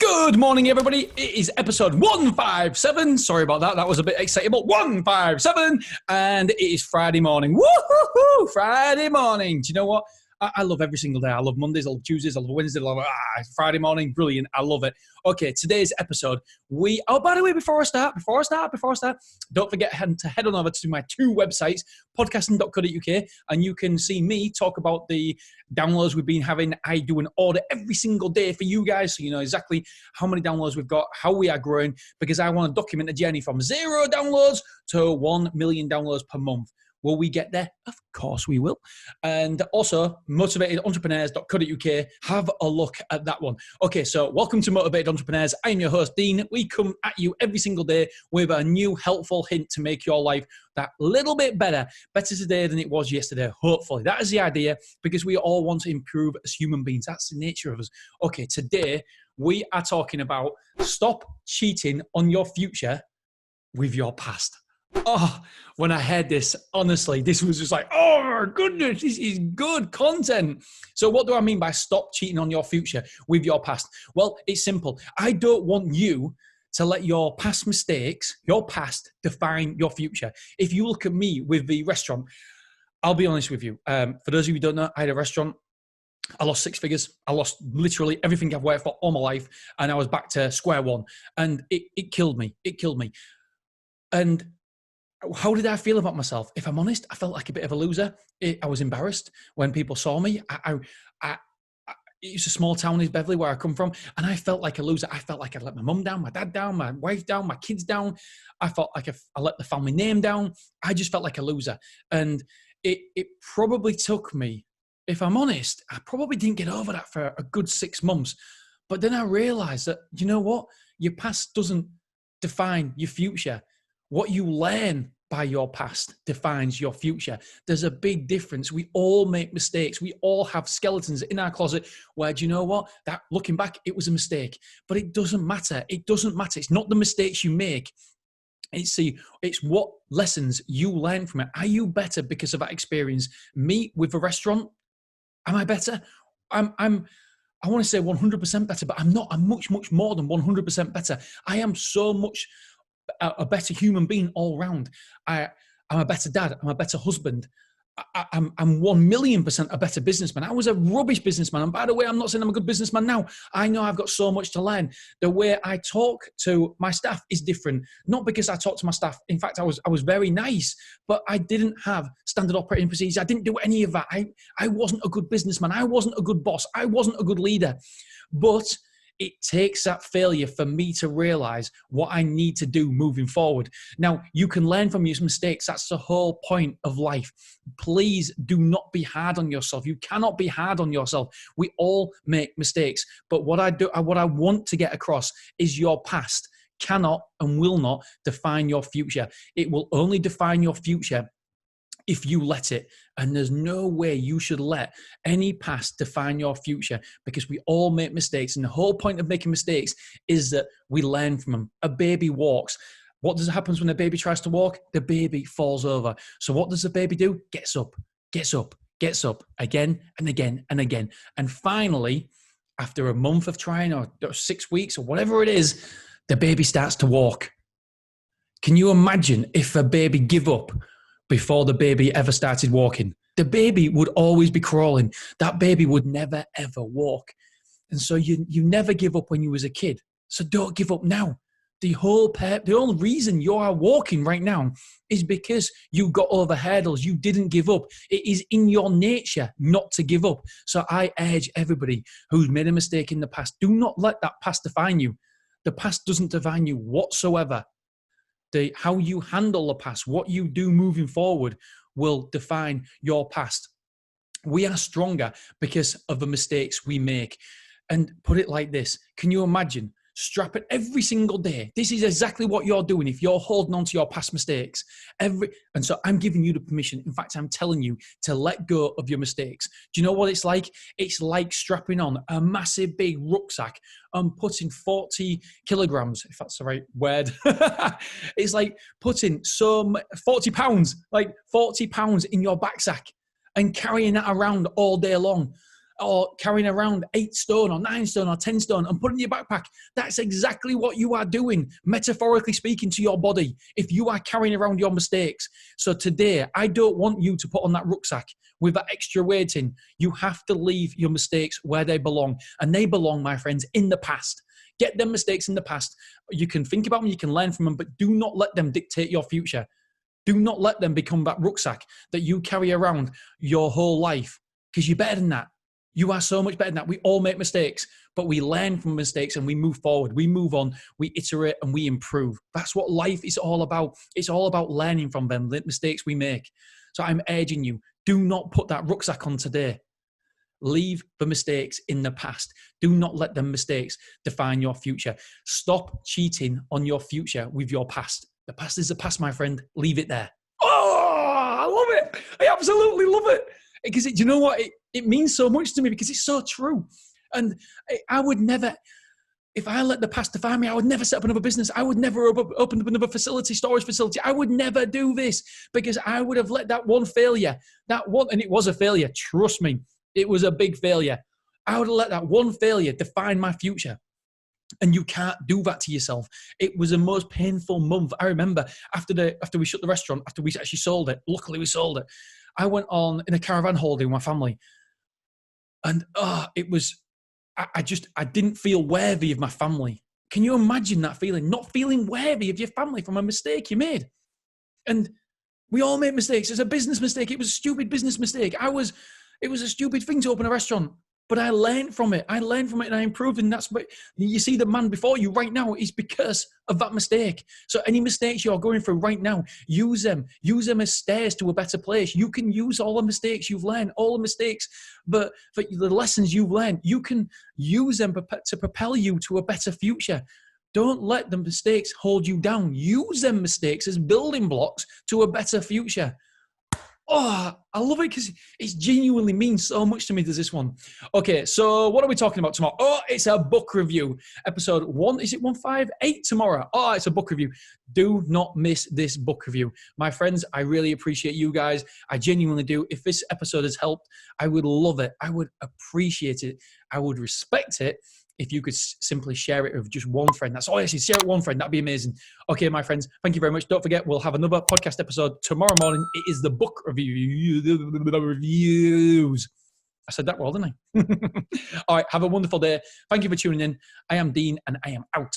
Good morning, everybody. It is episode 157. Sorry about that. That was a bit excitable. 157. And it is Friday morning. Woo-hoo-hoo! Friday morning. Do you know what? I love every single day. I love Mondays, I love Tuesdays, I love Wednesdays, I love Friday morning. Brilliant. I love it. Okay, today's episode, by the way, before I start, don't forget to head on over to my two websites, podcasting.co.uk, and you can see me talk about the downloads we've been having. I do an audit every single day for you guys, so you know exactly how many downloads we've got, how we are growing, because I want to document the journey from 0 downloads to 1 million downloads per month. Will we get there? Of course we will. And also, motivatedentrepreneurs.co.uk. Have a look at that one. Okay, so welcome to Motivated Entrepreneurs. I'm your host, Dean. We come at you every single day with a new helpful hint to make your life that little bit better today than it was yesterday, hopefully. That is the idea, because we all want to improve as human beings. That's the nature of us. Okay, today we are talking about stop cheating on your future with your past. Oh, when I heard this, honestly, this was just like, oh my goodness, this is good content. So what do I mean by stop cheating on your future with your past? Well, it's simple. I don't want you to let your past mistakes, your past, define your future. If you look at me with the restaurant, I'll be honest with you. For those of you who don't know, I had a restaurant. I lost 6 figures. I lost literally everything I've worked for all my life. And I was back to square one. And it killed me. It killed me. And how did I feel about myself? If I'm honest, I felt like a bit of a loser. I was embarrassed when people saw me. It's a small town in Beverley where I come from, and I felt like a loser. I felt like I'd let my mum down, my dad down, my wife down, my kids down. I felt like I let the family name down. I just felt like a loser. And it probably took me, if I'm honest, I probably didn't get over that for a good 6 months. But then I realized that, you know what? Your past doesn't define your future. What you learn by your past defines your future. There's a big difference. We all make mistakes. We all have skeletons in our closet where, do you know what? That looking back, it was a mistake. But it doesn't matter. It doesn't matter. It's not the mistakes you make. It's what lessons you learn from it. Are you better because of that experience? Me with a restaurant, am I better? I want to say 100% better, but I'm not. I'm much, much more than 100% better. I am so much a better human being all round. I'm a better dad. I'm a better husband. I'm 1,000,000% a better businessman. I was a rubbish businessman. And by the way, I'm not saying I'm a good businessman now. I know I've got so much to learn. The way I talk to my staff is different. Not because I talk to my staff. In fact, I was very nice, but I didn't have standard operating procedures. I didn't do any of that. I wasn't a good businessman. I wasn't a good boss. I wasn't a good leader. But it takes that failure for me to realize what I need to do moving forward. Now, you can learn from your mistakes. That's the whole point of life. Please do not be hard on yourself. You cannot be hard on yourself. We all make mistakes. But what I want to get across is your past cannot and will not define your future. It will only define your future if you let it. And there's no way you should let any past define your future, because we all make mistakes. And the whole point of making mistakes is that we learn from them. A baby walks. What happens when a baby tries to walk? The baby falls over. So what does the baby do? Gets up, again and again and again. And finally, after a month of trying, or 6 weeks, or whatever it is, the baby starts to walk. Can you imagine if a baby give up before the baby ever started walking? The baby would always be crawling. That baby would never, ever walk. And so you never give up when you was a kid. So don't give up now. The only reason you are walking right now is because you got over hurdles. You didn't give up. It is in your nature not to give up. So I urge everybody who's made a mistake in the past, do not let that past define you. The past doesn't define you whatsoever. How you handle the past, what you do moving forward, will define your past. We are stronger because of the mistakes we make. And put it like this, can you imagine strapping every single day? This is exactly what you're doing if you're holding on to your past mistakes. And so I'm giving you the permission. In fact, I'm telling you to let go of your mistakes. Do you know what it's like? It's like strapping on a massive big rucksack and putting 40 kilograms, if that's the right word. It's like putting 40 pounds in your backpack and carrying that around all day long. or carrying around 8 stone or 9 stone or 10 stone and putting in your backpack. That's exactly what you are doing, metaphorically speaking, to your body, if you are carrying around your mistakes. So today, I don't want you to put on that rucksack with that extra weight in. You have to leave your mistakes where they belong. And they belong, my friends, in the past. Get them mistakes in the past. You can think about them, you can learn from them, but do not let them dictate your future. Do not let them become that rucksack that you carry around your whole life, because you're better than that. You are so much better than that. We all make mistakes, but we learn from mistakes and we move forward. We move on, we iterate, and we improve. That's what life is all about. It's all about learning from them, the mistakes we make. So I'm urging you, do not put that rucksack on today. Leave the mistakes in the past. Do not let them mistakes define your future. Stop cheating on your future with your past. The past is the past, my friend. Leave it there. Oh, I love it. I absolutely love it. Because do you know what? It means so much to me because it's so true. And I would never, if I let the past define me, I would never set up another business. I would never open up another storage facility. I would never do this because I would have let that one failure, and it was a failure, trust me. It was a big failure. I would have let that one failure define my future. And you can't do that to yourself. It was the most painful month. I remember after we shut the restaurant, after we actually sold it, luckily we sold it, I went on in a caravan holiday with my family. And it was, I didn't feel worthy of my family. Can you imagine that feeling? Not feeling worthy of your family from a mistake you made. And we all make mistakes. It's a business mistake. It was a stupid business mistake. It was a stupid thing to open a restaurant, but I learned from it. And I improved. And that's what you see the man before you right now is because of that mistake. So any mistakes you're going through right now, use them as stairs to a better place. You can use all the mistakes you've learned, all the mistakes, but for the lessons you've learned, you can use them to propel you to a better future. Don't let the mistakes hold you down. Use them mistakes as building blocks to a better future. Oh, I love it because it genuinely means so much to me. There's this one. Okay, so what are we talking about tomorrow? Oh, it's a book review. Episode 1, is it 158 tomorrow? Oh, it's a book review. Do not miss this book review. My friends, I really appreciate you guys. I genuinely do. If this episode has helped, I would love it. I would appreciate it. I would respect it if you could simply share it with just one friend. That's all I say. Share it with one friend. That'd be amazing. Okay, my friends, thank you very much. Don't forget, we'll have another podcast episode tomorrow morning. It is the book reviews. I said that well, didn't I? All right, have a wonderful day. Thank you for tuning in. I am Dean, and I am out.